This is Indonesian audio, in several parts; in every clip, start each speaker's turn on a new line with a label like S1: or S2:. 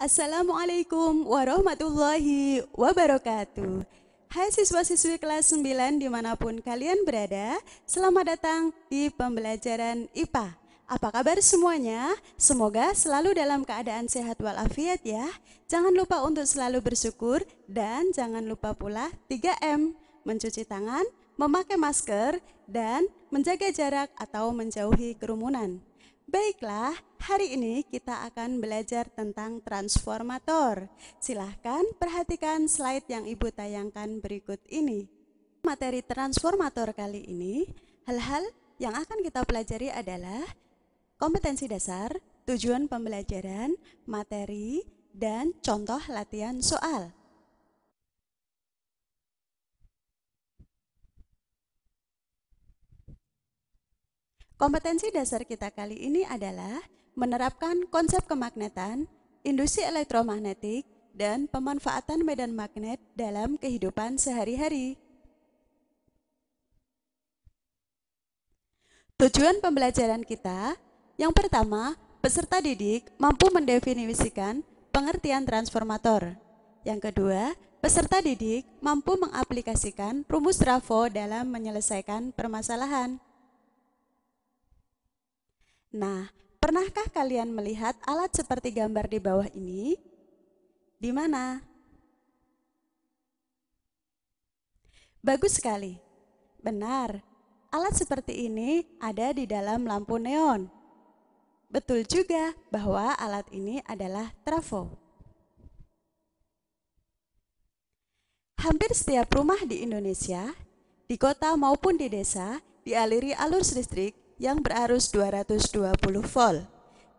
S1: Assalamualaikum warahmatullahi wabarakatuh. Hai siswa-siswi kelas 9 dimanapun kalian berada, selamat datang di pembelajaran IPA. Apa kabar semuanya? Semoga selalu dalam keadaan sehat walafiat ya. Jangan lupa untuk selalu bersyukur dan jangan lupa pula 3M, mencuci tangan, memakai masker, dan menjaga jarak atau menjauhi kerumunan. Baiklah, hari ini kita akan belajar tentang transformator. Silahkan perhatikan slide yang Ibu tayangkan berikut ini. Materi transformator kali ini, hal-hal yang akan kita pelajari adalah kompetensi dasar, tujuan pembelajaran, materi, dan contoh latihan soal. Kompetensi dasar kita kali ini adalah menerapkan konsep kemagnetan, induksi elektromagnetik, dan pemanfaatan medan magnet dalam kehidupan sehari-hari. Tujuan pembelajaran kita, yang pertama, peserta didik mampu mendefinisikan pengertian transformator. Yang kedua, peserta didik mampu mengaplikasikan rumus trafo dalam menyelesaikan permasalahan. Nah, pernahkah kalian melihat alat seperti gambar di bawah ini? Di mana? Bagus sekali. Benar, alat seperti ini ada di dalam lampu neon. Betul juga bahwa alat ini adalah trafo. Hampir setiap rumah di Indonesia, di kota maupun di desa, dialiri arus listrik yang berarus 220 volt.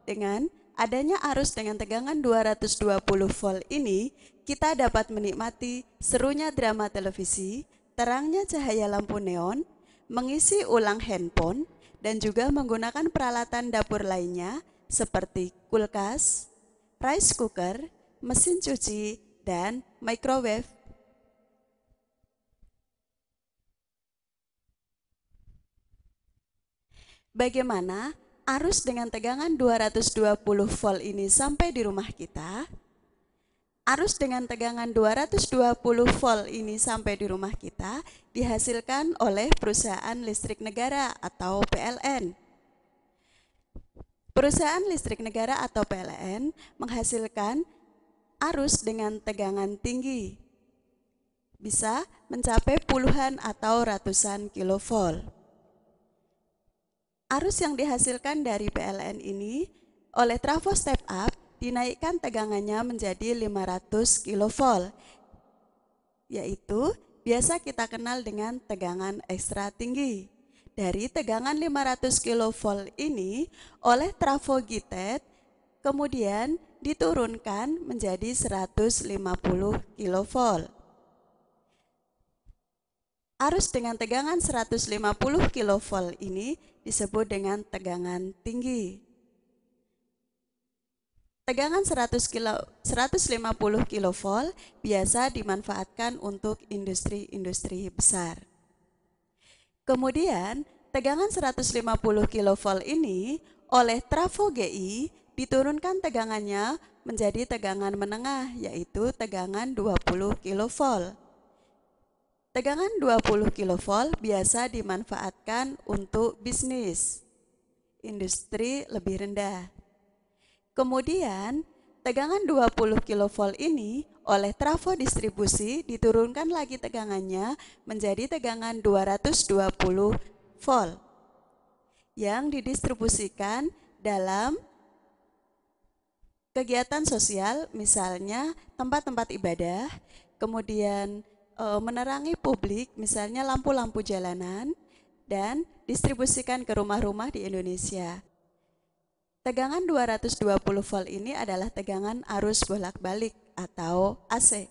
S1: Dengan adanya arus dengan tegangan 220 volt ini, kita dapat menikmati serunya drama televisi, terangnya cahaya lampu neon, mengisi ulang handphone, dan juga menggunakan peralatan dapur lainnya seperti kulkas, rice cooker, mesin cuci, dan microwave. Bagaimana arus dengan tegangan 220 volt ini sampai di rumah kita? Arus dengan tegangan 220 volt ini sampai di rumah kita dihasilkan oleh perusahaan listrik negara atau PLN. Perusahaan listrik negara atau PLN menghasilkan arus dengan tegangan tinggi, bisa mencapai puluhan atau ratusan kilovolt. Arus yang dihasilkan dari PLN ini oleh trafo step up dinaikkan tegangannya menjadi 500 kV, yaitu biasa kita kenal dengan tegangan ekstra tinggi. Dari tegangan 500 kV ini oleh trafo GITED kemudian diturunkan menjadi 150 kV. Arus dengan tegangan 150 kV ini disebut dengan tegangan tinggi. Tegangan 150 kV biasa dimanfaatkan untuk industri-industri besar. Kemudian, tegangan 150 kV ini oleh trafo GI diturunkan tegangannya menjadi tegangan menengah, yaitu tegangan 20 kV. Tegangan 20 kV biasa dimanfaatkan untuk bisnis, industri lebih rendah. Kemudian, tegangan 20 kV ini oleh trafo distribusi diturunkan lagi tegangannya menjadi tegangan 220 volt yang didistribusikan dalam kegiatan sosial, misalnya tempat-tempat ibadah, kemudian menerangi publik, misalnya lampu-lampu jalanan, dan distribusikan ke rumah-rumah di Indonesia. Tegangan 220 volt ini adalah tegangan arus bolak-balik atau AC.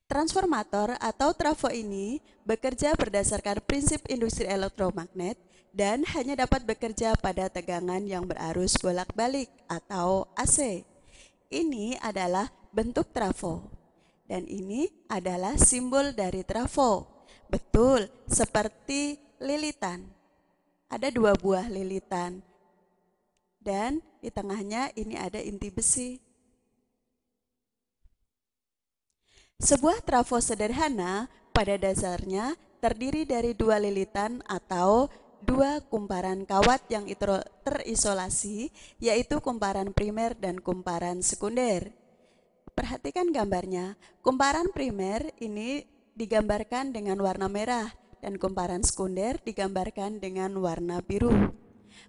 S1: Transformator atau trafo ini bekerja berdasarkan prinsip industri elektromagnet dan hanya dapat bekerja pada tegangan yang berarus bolak-balik atau AC. Ini adalah bentuk trafo, dan ini adalah simbol dari trafo. Betul, seperti lilitan. Ada dua buah lilitan. dan di tengahnya ini ada inti besi. Sebuah trafo sederhana pada dasarnya terdiri dari dua lilitan atau dua kumparan kawat yang terisolasi, yaitu kumparan primer dan kumparan sekunder. Perhatikan gambarnya, kumparan primer ini digambarkan dengan warna merah dan kumparan sekunder digambarkan dengan warna biru.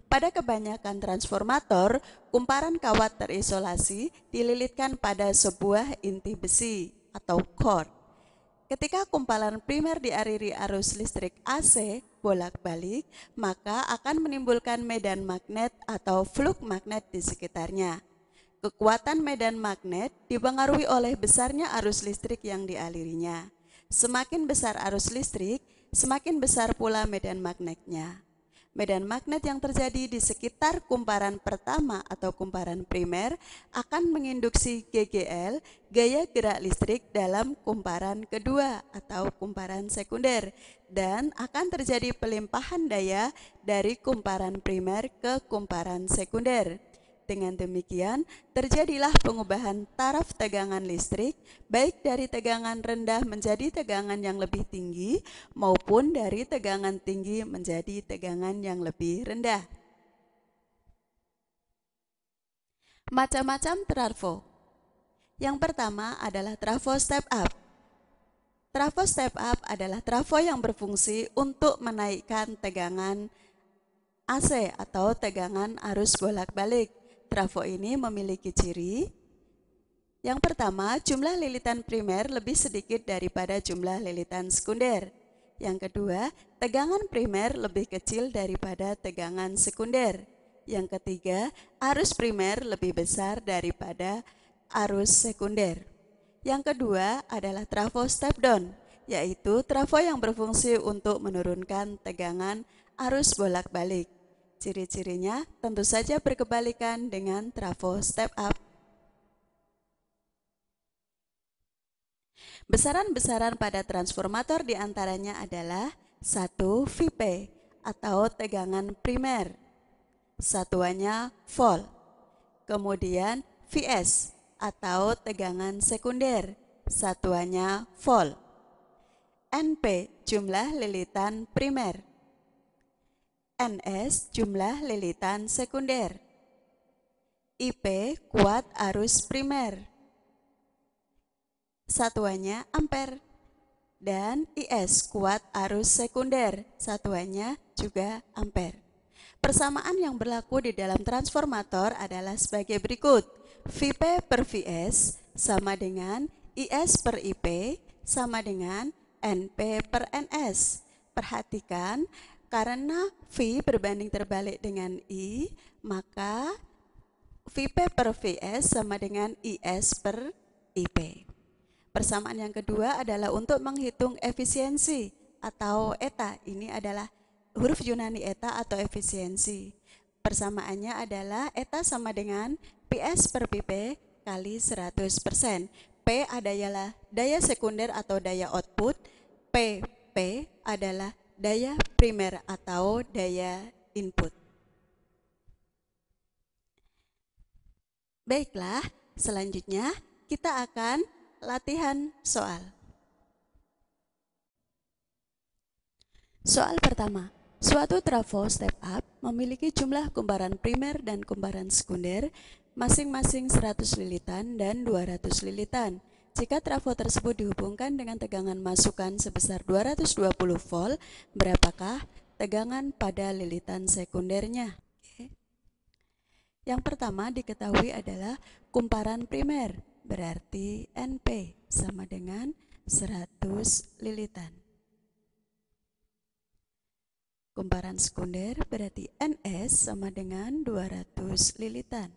S1: Pada kebanyakan transformator, kumparan kawat terisolasi dililitkan pada sebuah inti besi atau core. Ketika kumparan primer dialiri arus listrik AC bolak-balik, maka akan menimbulkan medan magnet atau flux magnet di sekitarnya. Kekuatan medan magnet dipengaruhi oleh besarnya arus listrik yang dialirinya. Semakin besar arus listrik, semakin besar pula medan magnetnya. Medan magnet yang terjadi di sekitar kumparan pertama atau kumparan primer akan menginduksi GGL, gaya gerak listrik dalam kumparan kedua atau kumparan sekunder, dan akan terjadi pelimpahan daya dari kumparan primer ke kumparan sekunder. Dengan demikian, terjadilah pengubahan taraf tegangan listrik, baik dari tegangan rendah menjadi tegangan yang lebih tinggi, maupun dari tegangan tinggi menjadi tegangan yang lebih rendah. Macam-macam trafo. Yang pertama adalah trafo step up. Trafo step up adalah trafo yang berfungsi untuk menaikkan tegangan AC atau tegangan arus bolak-balik. Trafo ini memiliki ciri. Yang pertama, jumlah lilitan primer lebih sedikit daripada jumlah lilitan sekunder. Yang kedua, tegangan primer lebih kecil daripada tegangan sekunder. Yang ketiga, arus primer lebih besar daripada arus sekunder. Yang kedua adalah trafo step down, yaitu trafo yang berfungsi untuk menurunkan tegangan arus bolak-balik. Ciri-cirinya tentu saja berkebalikan dengan trafo step up. Besaran-besaran pada transformator diantaranya adalah 1 VP atau tegangan primer, satuannya volt. Kemudian VS atau tegangan sekunder, satuannya volt. NP jumlah lilitan primer, NS jumlah lilitan sekunder, IP kuat arus primer, satuannya ampere, dan IS kuat arus sekunder, satuannya juga ampere. Persamaan yang berlaku di dalam transformator adalah sebagai berikut. VP per VS sama dengan IS per IP sama dengan NP per NS. Perhatikan, karena V berbanding terbalik dengan I, maka VP per VS sama dengan IS per IP. Persamaan yang kedua adalah untuk menghitung efisiensi atau eta. Ini adalah huruf Yunani eta atau efisiensi. Persamaannya adalah eta sama dengan PS per PP kali 100%. P adalah daya sekunder atau daya output, PP adalah daya primer atau daya input. Baiklah, selanjutnya kita akan latihan soal. Soal pertama, suatu trafo step up memiliki jumlah kumparan primer dan kumparan sekunder masing-masing 100 lilitan dan 200 lilitan. Jika trafo tersebut dihubungkan dengan tegangan masukan sebesar 220 volt, berapakah tegangan pada lilitan sekundernya? Yang pertama diketahui adalah kumparan primer, berarti NP sama dengan 100 lilitan. Kumparan sekunder berarti NS sama dengan 200 lilitan.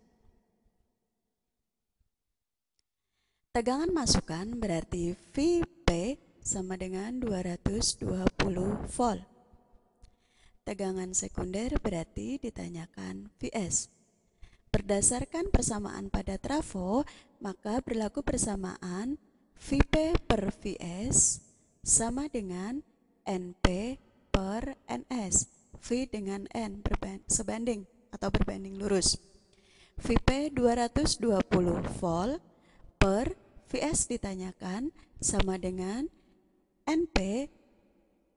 S1: Tegangan masukan berarti VP sama dengan 220 volt. Tegangan sekunder berarti ditanyakan VS. Berdasarkan persamaan pada trafo, maka berlaku persamaan VP per VS sama dengan NP per NS. V dengan N sebanding atau berbanding lurus. VP 220 volt per Vs ditanyakan sama dengan NP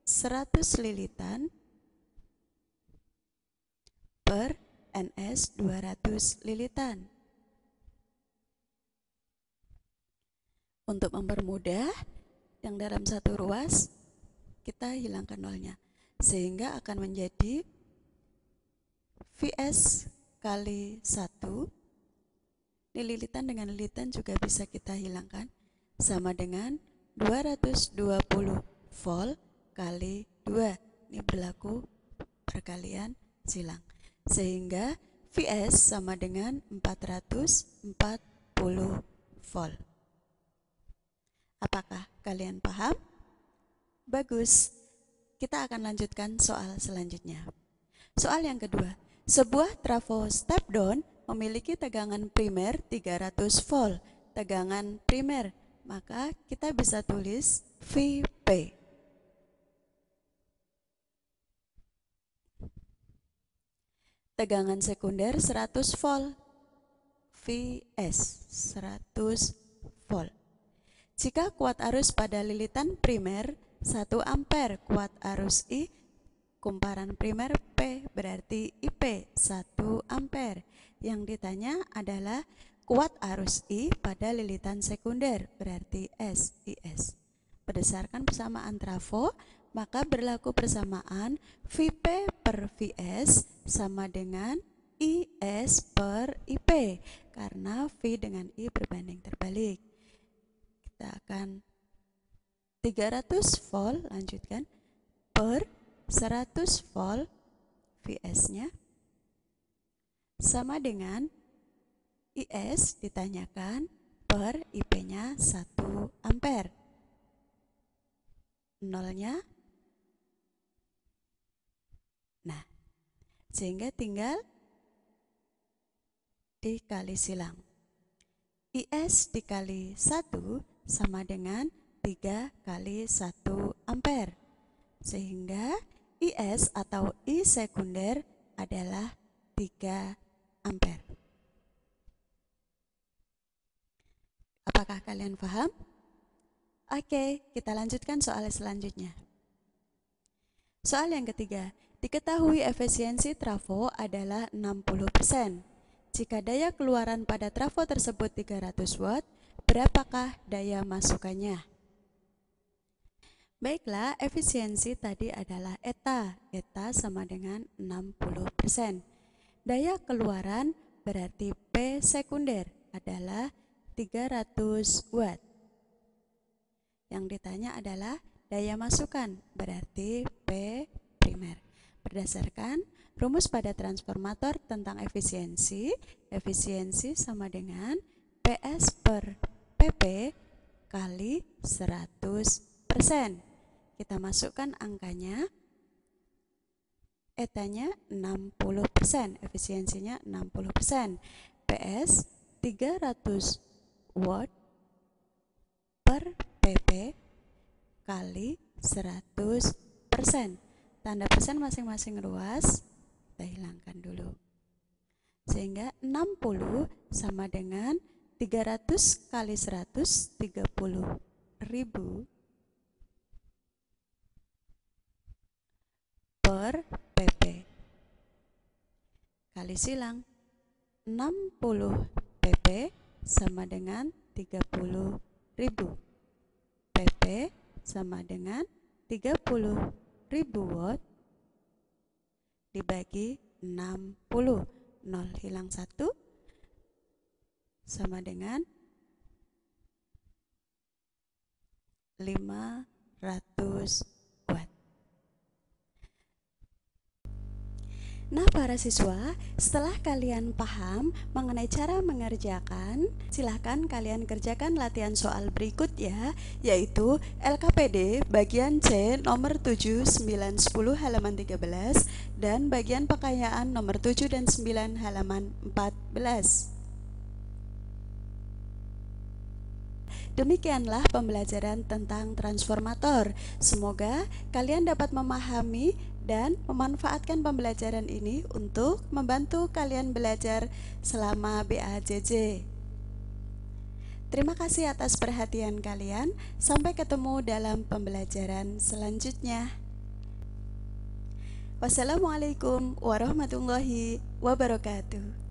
S1: 100 lilitan per NS 200 lilitan. Untuk mempermudah, yang dalam satu ruas kita hilangkan nolnya, sehingga akan menjadi Vs kali 1. Ini lilitan dengan lilitan juga bisa kita hilangkan, sama dengan 220 volt kali 2. Ini berlaku perkalian silang, sehingga Vs sama dengan 440 volt. Apakah kalian paham? Bagus. Kita akan lanjutkan soal selanjutnya. Soal yang kedua, sebuah trafo step down memiliki tegangan primer 300 volt. Tegangan primer, maka kita bisa tulis VP. Tegangan sekunder 100 volt. Vs 100 volt. Jika kuat arus pada lilitan primer 1 ampere, kuat arus I kumparan primer P berarti IP 1 ampere. Yang ditanya adalah kuat arus I pada lilitan sekunder berarti S, IS. Berdasarkan persamaan trafo, maka berlaku persamaan VP per Vs sama dengan IS per IP, karena V dengan I berbanding terbalik. Kita akan 300 volt, lanjutkan, per 100 volt Vs-nya sama dengan IS ditanyakan per IP-nya 1 ampere. Nolnya. Nah, sehingga tinggal dikali silang. IS dikali 1 sama dengan 3 kali 1 ampere, sehingga IS atau I sekunder adalah 3 ampere. Apakah kalian paham? Oke, kita lanjutkan soal selanjutnya. Soal yang ketiga, diketahui efisiensi trafo adalah 60%. Jika daya keluaran pada trafo tersebut 300 watt, berapakah daya masukannya? Baiklah, efisiensi tadi adalah eta. Eta sama dengan 60%. Daya keluaran berarti P sekunder adalah 300 watt. Yang ditanya adalah daya masukan berarti P primer. Berdasarkan rumus pada transformator tentang efisiensi, efisiensi sama dengan PS per PP kali 100%. Kita masukkan angkanya, etanya 60%, efisiensinya 60%. PS 300 watt per PP kali 100%. Tanda persen masing-masing ruas kita hilangkan dulu. Sehingga 60 sama dengan 300 kali 100, 30.000 per PP. Kali silang, 60 PP sama dengan 30.000. PP sama dengan 30.000 watt dibagi 60. 0 hilang 1 sama dengan 500 watt. Nah, para siswa, setelah kalian paham mengenai cara mengerjakan, silahkan kalian kerjakan latihan soal berikut ya, yaitu LKPD bagian C nomor 7, 9, 10 halaman 13 dan bagian pekayaan nomor 7 dan 9 halaman 14. Demikianlah pembelajaran tentang transformator. Semoga kalian dapat memahami dan memanfaatkan pembelajaran ini untuk membantu kalian belajar selama BAJJ. Terima kasih atas perhatian kalian. Sampai ketemu dalam pembelajaran selanjutnya. Wassalamualaikum warahmatullahi wabarakatuh.